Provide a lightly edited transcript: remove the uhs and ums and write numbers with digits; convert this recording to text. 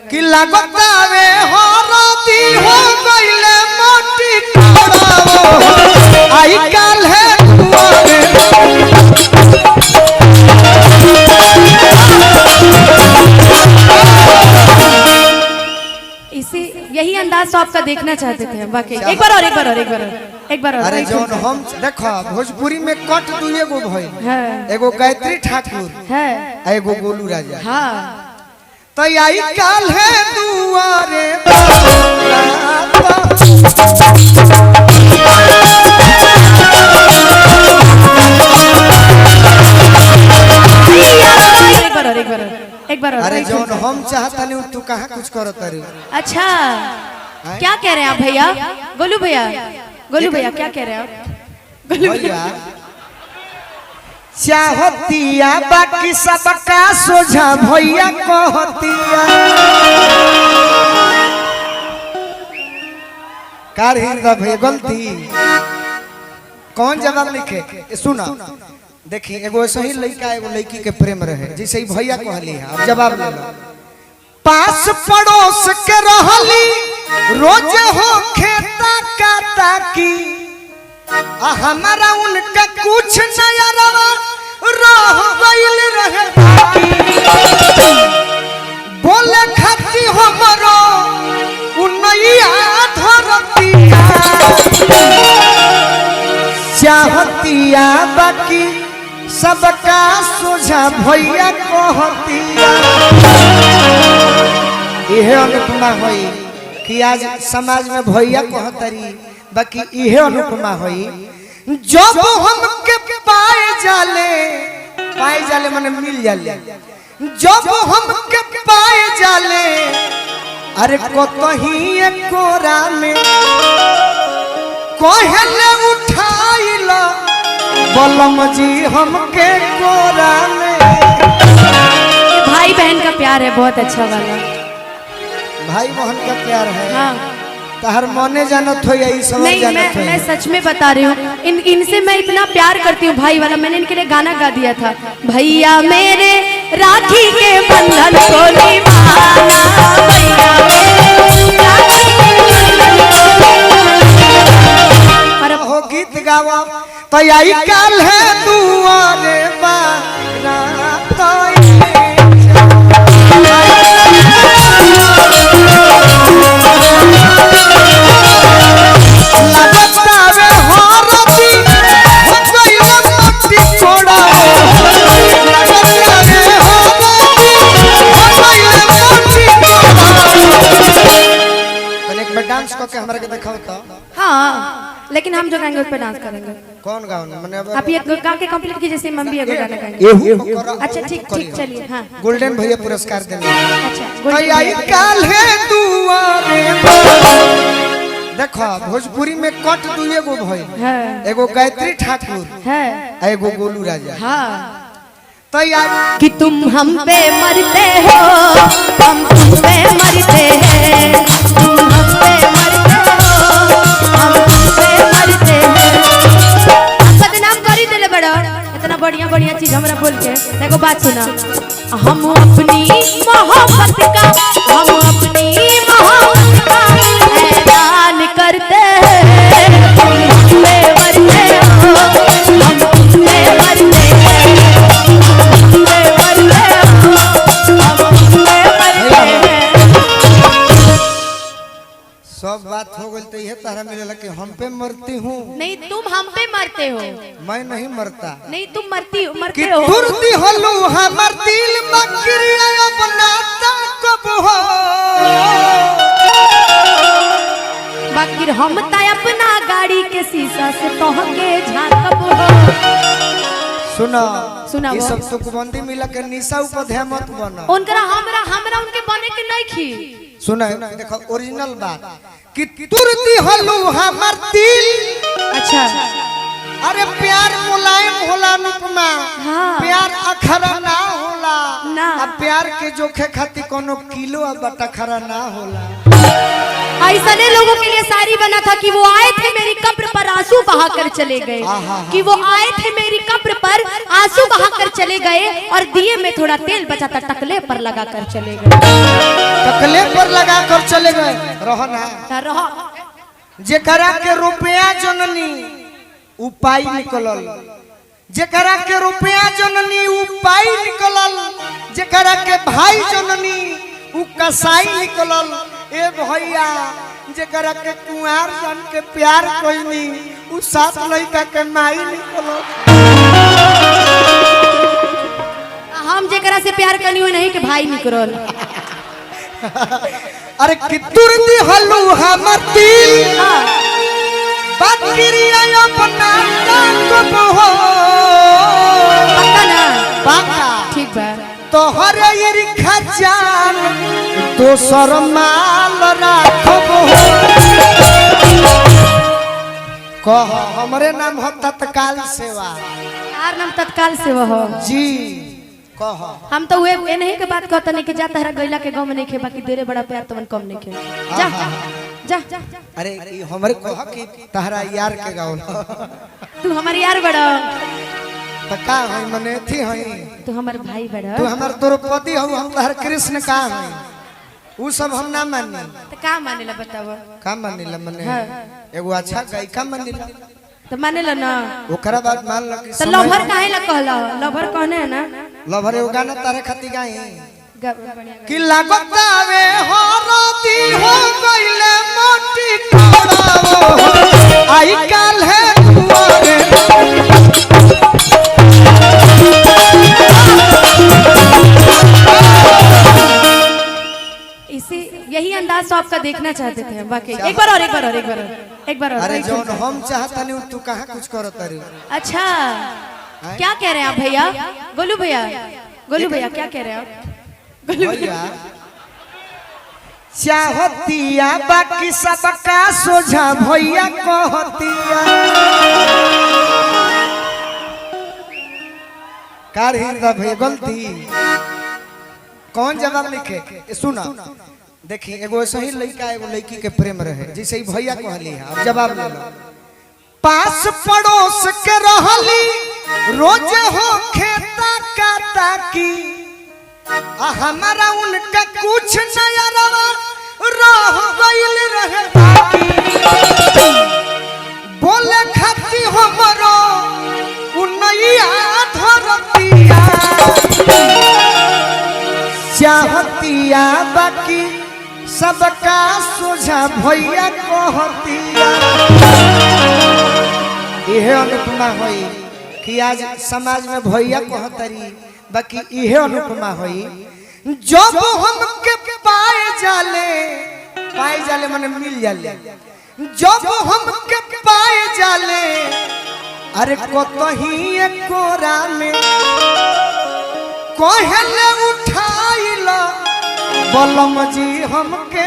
कि लागतावे हरदी हो गइले मोटी तोड़ावो आई काल है इसी यही अंदाज तो आपका देखना चाहते थे बाकी एक बार और अरे जोन हम देखो भोजपुरी में कट दुए गो भई एगो गायत्री ठाकुर है एगो गोलू राजा हाँ तो आई काल है दुआरे एक बार अरे जोन हम चाहता नहीं तू कहाँ कुछ करत रे। अच्छा क्या कह रहे हैं आप भैया गोलू भैया क्या कह रहे हैं आप गोलू भैया चाहतिया बाकी सबका सोझा भैया कहतिया कार हिंदा भैया गलती कौन जवाब लिखे सुना देखिए एगो ऐसा ही लड़का एगो लड़की के प्रेम रहे जैसे ही भैया कहली है अब जवाब ले लो पास पड़ोस के रहली रोज हो खेता काटा की हमारा उनका कुछ नया रवा रह गइल रहे बोले खाती हमरो उनैया धरती चाहतिया बाकी सबका सोझा भैया कहतिया इहे अनुपमा होई कि आज समाज में भैया कहतरी बाकी इहे अनुपमा होई जब हमके पाए जाले माने मिल जाले जब हमके पाए जाले अरे कतही कोरा में कहले उठाइला बलम जी हमके कोरा में भाई बहन का प्यार है बहुत अच्छा वाला भाई बहन का प्यार है हाँ हर मने जानत हो यही समझ नहीं जानत मैं सच में बता रही हूँ इनसे मैं इतना प्यार करती हूँ भाई वाला मैंने इनके लिए गाना गा दिया था भैया मेरे राखी के बंधन को निभाना भैया मेरे हो गीत गावा तो आई काल है दुआरे बारा तो डांस करके हमरा के दिखाओ तो हाँ लेकिन हम जो गाएंगे उस पर डांस करेंगे कौन गाओ मैंने आप ये गा के कंप्लीट कीजिए जैसे हम भी अगर गाना गाएंगे अच्छा ठीक चलिए हाँ गोल्डन भैया पुरस्कार देंगे अच्छा आई काल है दुआरे देखो भोजपुरी में कट दुए गो भई एगो गायत्री ठाकुर है एगो गोलू राजा हाँ तो यार कि तुम हम पे मरते हो हम तुम पे मरते हैं तुम हम पे मरते हो हम तुम पे मरते हैं बदनाम करी दिले बड़ा इतना बढ़िया चीज हमरा बोल के देखो बात सुना हम अपनी मोहब्बत का ऐलान करते हैं तुम पे मरते हो हम तुम पे मरते सब बात हो गई तो यह तारा मिलेला कि हम पे मरती हूँ नहीं तुम हम पे मरते हो मैं नहीं मरता नहीं तुम मरते कि हो तुरती हलू हमर दिल मकरिया अपनाता कब हो बाकी हम ताय अपना गाड़ी के शीशा से तोहके झांकब हो सुना ये सब सुकबंदी मिला के निशा ऊपर ध्यान मत बना उनकरा हमरा उनके बने के नहीं खी सुना देखो ओरिजिनल बात कि तुरती हलू हमर दिल अच्छा अरे प्यार मुलायम होला अनुपमा। हाँ। प्यार अखरा ना होला ना। अब प्यार के जोखे खातिर कोनो किलो अब बटखरा ना होला। ऐसा लोगों के लिए शायरी बना था कि वो आए थे मेरी कब्र पर आंसू बहाकर चले गए, कि वो आए थे मेरी कब्र पर आंसू बहाकर चले गए और दिए में थोड़ा तेल बचा था टकले पर लगाकर चले गए। टकले पर लगाकर चले गए रहो ना रहो। जेकरा के रुपया जननी उपाय निकलल, जेकरा के रुपया जननी उपाय निकलल, जेकरा के भाई जननी उ कसाई निकलल। ए भैया जेकरा के कुंवार जन के प्यार कोइनी उ सात लइका के माई निकलल। हम जेकरा से प्यार करनी हो नहीं के भाई निकलल। अरे कितुर दी हलू हमर दिल बाकिरिया अपना तक हो पक्का ना बाका ठीक बा तोहर ईर्खा जान दोसर माल राखबो कह हमरे नाम हो तत्काल सेवा। यार नाम तत्काल सेवा हो जी कह हम तो वे नहीं के बात कहता नहीं कि जा तहरा गैला के गांव में नहीं खे बाकी तेरे बड़ा प्यार तमन कम नहीं खे जा जा जा। अरे हमरे कह कि तहरा यार के गाँव तू हमारे यार बड़ा तो का है मने थी है तू हमारे भाई बड़ा तू हमार द्रौपदी हो हम तहर कृष्ण का है उ सब हम ना मानी तो का मानेला बताओ का मानिला मने एगो अच्छा गायिका मानिला तो मानेला ना ओकरा बाद मान ल कि तो लवर काहे ला कहला लवर कहने है ना लवर एगो गाना तारे खाती गाई कि लागत आवे हो रोती हो गइले मोटी कोड़ाओ आई काल है दुआरे इसी यही अंदाज तो आपका देखना चाहते थे बाकी एक बार और एक बार और एक बार और एक बार और अरे जौन हम चाहता नहीं तू कहां कुछ करत रे। अच्छा क्या कह रहे हैं आप भैया गोलू भैया गोलू भैया क्या कह रहे हैं आप गोलू भैया चाहतिया बाकी सबका सोझा भैया कहतिया कार हिंदा भैया गलती कौन जवाब लिखे सुना देखी एगो सही लड़का एगो लड़की के प्रेम रहे जैसे ही भैया कहली है अब जवाब ले लो। पास पड़ोस के रहली रोज हो खेता काटा की हमारा उनका कुछ नया रवा रह गइल रहे बाकी बोले खाती हमरो उनैया धरतिया चाहतिया बाकी सबका सोझा भैया कहतिया। इहे अनुपमा होई कि आज समाज में भैया कहतरी बाकी इहे अनुपमा होई जब हमके पाए जाले माने मिल जाले जब हमके पाए जाले अरे कतही कोरा में कहले उठाइला बलम जी हमके